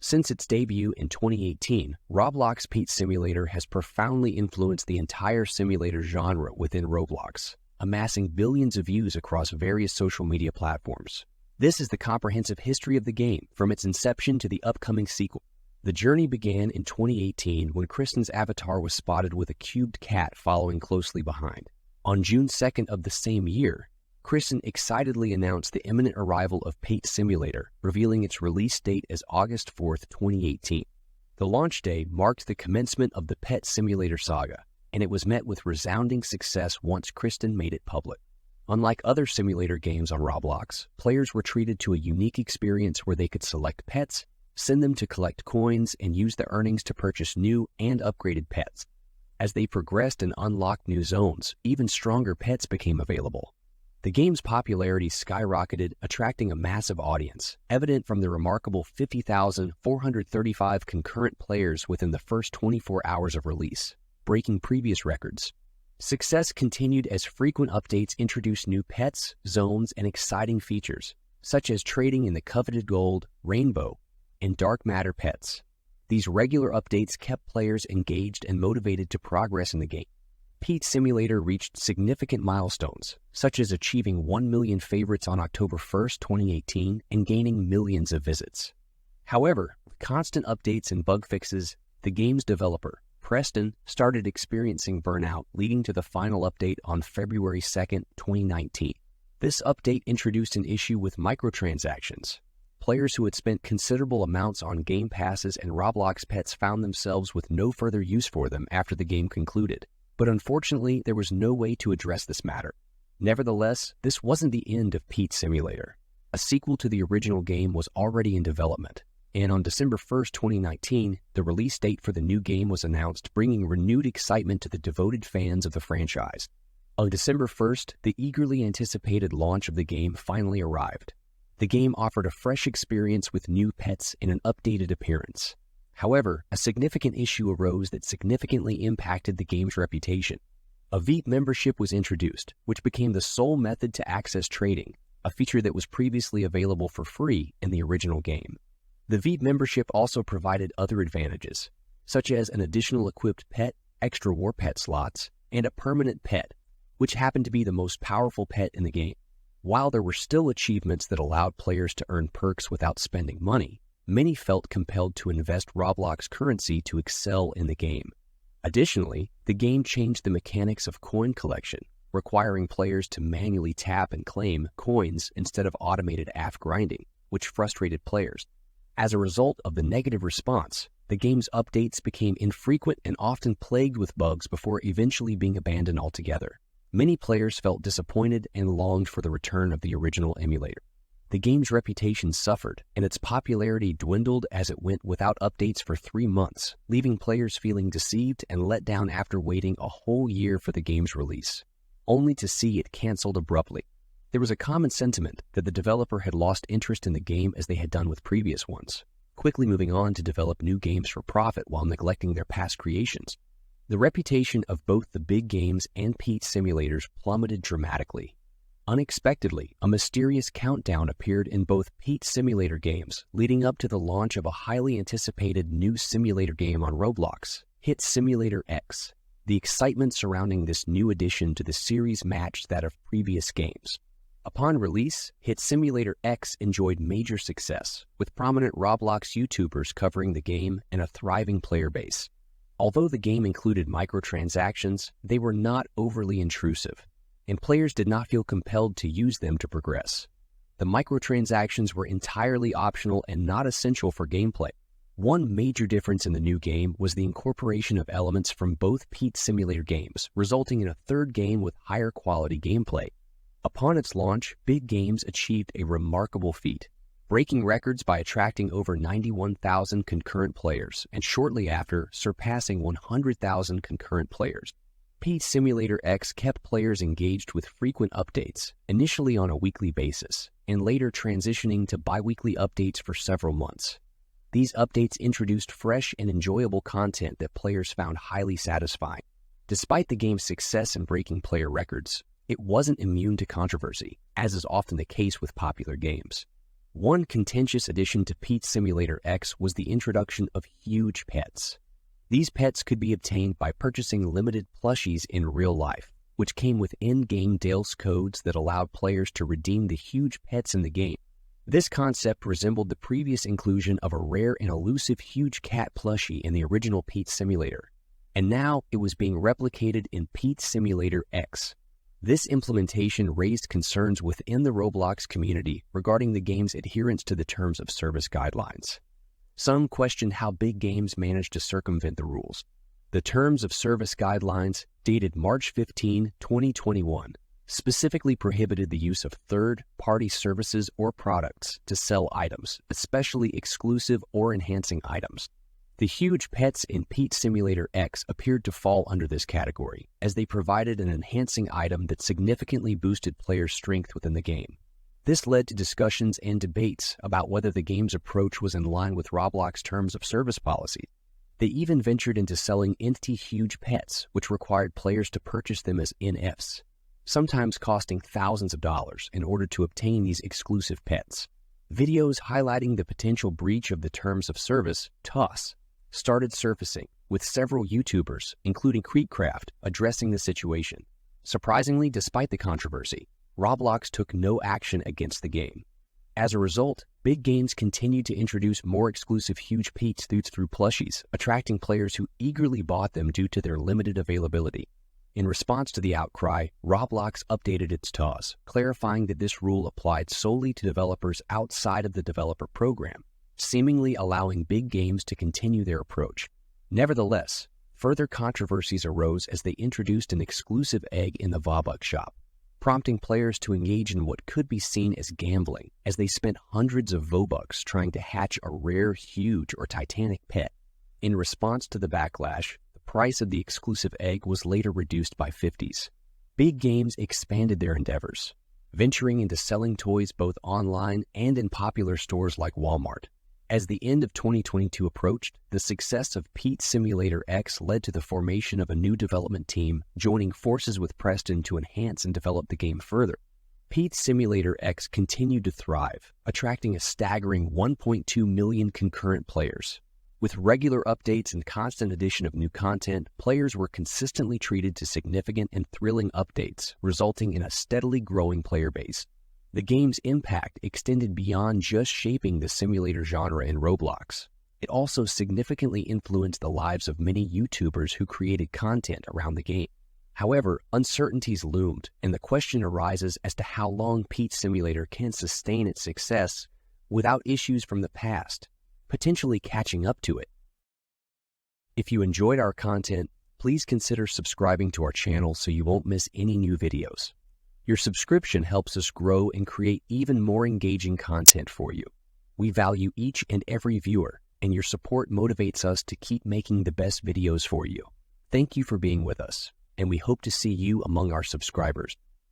Since its debut in 2018, Roblox Pet Simulator has profoundly influenced the entire simulator genre within Roblox, amassing billions of views across various social media platforms. This is the comprehensive history of the game, from its inception to the upcoming sequel. The journey began in 2018 when Kristen's avatar was spotted with a cubed cat following closely behind. On June 2nd of the same year, Kristen excitedly announced the imminent arrival of Pet Simulator, revealing its release date as August 4th, 2018. The launch day marked the commencement of the Pet Simulator saga, and it was met with resounding success once Kristen made it public. Unlike other simulator games on Roblox, players were treated to a unique experience where they could select pets, send them to collect coins, and use the earnings to purchase new and upgraded pets. As they progressed and unlocked new zones, even stronger pets became available. The game's popularity skyrocketed, attracting a massive audience, evident from the remarkable 50,435 concurrent players within the first 24 hours of release, breaking previous records. Success continued as frequent updates introduced new pets, zones, and exciting features, such as trading in the coveted gold, rainbow, and dark matter pets. These regular updates kept players engaged and motivated to progress in the game. Pet Simulator reached significant milestones, such as achieving 1 million favorites on October 1st, 2018, and gaining millions of visits. However, with constant updates and bug fixes, the game's developer, Preston, started experiencing burnout, leading to the final update on February 2nd, 2019. This update introduced an issue with microtransactions. Players who had spent considerable amounts on game passes and Roblox pets found themselves with no further use for them after the game concluded. But unfortunately, there was no way to address this matter. Nevertheless, this wasn't the end of Pet Simulator. A sequel to the original game was already in development, and on December 1st, 2019, the release date for the new game was announced, bringing renewed excitement to the devoted fans of the franchise. On December 1st, the eagerly anticipated launch of the game finally arrived. The game offered a fresh experience with new pets and an updated appearance. However, a significant issue arose that significantly impacted the game's reputation. A VIP membership was introduced, which became the sole method to access trading, a feature that was previously available for free in the original game. The VIP membership also provided other advantages, such as an additional equipped pet, extra war pet slots, and a permanent pet, which happened to be the most powerful pet in the game. While there were still achievements that allowed players to earn perks without spending money, many felt compelled to invest Roblox currency to excel in the game. Additionally, the game changed the mechanics of coin collection, requiring players to manually tap and claim coins instead of automated AF grinding, which frustrated players. As a result of the negative response, the game's updates became infrequent and often plagued with bugs before eventually being abandoned altogether. Many players felt disappointed and longed for the return of the original emulator. The game's reputation suffered, and its popularity dwindled as it went without updates for 3 months, leaving players feeling deceived and let down after waiting a whole year for the game's release, only to see it canceled abruptly. There was a common sentiment that the developer had lost interest in the game as they had done with previous ones, quickly moving on to develop new games for profit while neglecting their past creations. The reputation of both the big games and Pet Simulators plummeted dramatically. Unexpectedly, a mysterious countdown appeared in both Pet Simulator games, leading up to the launch of a highly anticipated new simulator game on Roblox, Hit Simulator X. The excitement surrounding this new addition to the series matched that of previous games. Upon release, Hit Simulator X enjoyed major success, with prominent Roblox YouTubers covering the game and a thriving player base. Although the game included microtransactions, they were not overly intrusive, and players did not feel compelled to use them to progress. The microtransactions were entirely optional and not essential for gameplay. One major difference in the new game was the incorporation of elements from both Pet Simulator games, resulting in a third game with higher quality gameplay. Upon its launch, Big Games achieved a remarkable feat, breaking records by attracting over 91,000 concurrent players, and shortly after, surpassing 100,000 concurrent players. Pet Simulator X kept players engaged with frequent updates, initially on a weekly basis, and later transitioning to bi-weekly updates for several months. These updates introduced fresh and enjoyable content that players found highly satisfying. Despite the game's success in breaking player records, it wasn't immune to controversy, as is often the case with popular games. One contentious addition to Pet Simulator X was the introduction of huge pets. These pets could be obtained by purchasing limited plushies in real life, which came with in-game Dales codes that allowed players to redeem the huge pets in the game. This concept resembled the previous inclusion of a rare and elusive huge cat plushie in the original Pet Simulator, and now it was being replicated in Pet Simulator X. This implementation raised concerns within the Roblox community regarding the game's adherence to the terms of service guidelines. Some questioned how big games managed to circumvent the rules. The terms of service guidelines, dated March 15, 2021, specifically prohibited the use of third-party services or products to sell items, especially exclusive or enhancing items. The huge pets in Pet Simulator X appeared to fall under this category, as they provided an enhancing item that significantly boosted players' strength within the game. This led to discussions and debates about whether the game's approach was in line with Roblox terms of service policy. They even ventured into selling entity huge pets, which required players to purchase them as NFs, sometimes costing thousands of dollars in order to obtain these exclusive pets. Videos highlighting the potential breach of the terms of service, TOS, started surfacing, with several YouTubers, including Creekcraft, addressing the situation. Surprisingly, despite the controversy, Roblox took no action against the game. As a result, big games continued to introduce more exclusive huge pets through plushies, attracting players who eagerly bought them due to their limited availability. In response to the outcry, Roblox updated its TOS, clarifying that this rule applied solely to developers outside of the developer program, seemingly allowing big games to continue their approach. Nevertheless, further controversies arose as they introduced an exclusive egg in the Robux shop, prompting players to engage in what could be seen as gambling, as they spent hundreds of Robux trying to hatch a rare, huge, or titanic pet. In response to the backlash, the price of the exclusive egg was later reduced by 50s. Big games expanded their endeavors, venturing into selling toys both online and in popular stores like Walmart. As the end of 2022 approached, the success of Pet Simulator X led to the formation of a new development team, joining forces with Preston to enhance and develop the game further. Pet Simulator X continued to thrive, attracting a staggering 1.2 million concurrent players. With regular updates and constant addition of new content, players were consistently treated to significant and thrilling updates, resulting in a steadily growing player base. The game's impact extended beyond just shaping the simulator genre in Roblox. It also significantly influenced the lives of many YouTubers who created content around the game. However, uncertainties loomed, and the question arises as to how long Pet Simulator can sustain its success without issues from the past, potentially catching up to it. If you enjoyed our content, please consider subscribing to our channel so you won't miss any new videos. Your subscription helps us grow and create even more engaging content for you. We value each and every viewer, and your support motivates us to keep making the best videos for you. Thank you for being with us, and we hope to see you among our subscribers.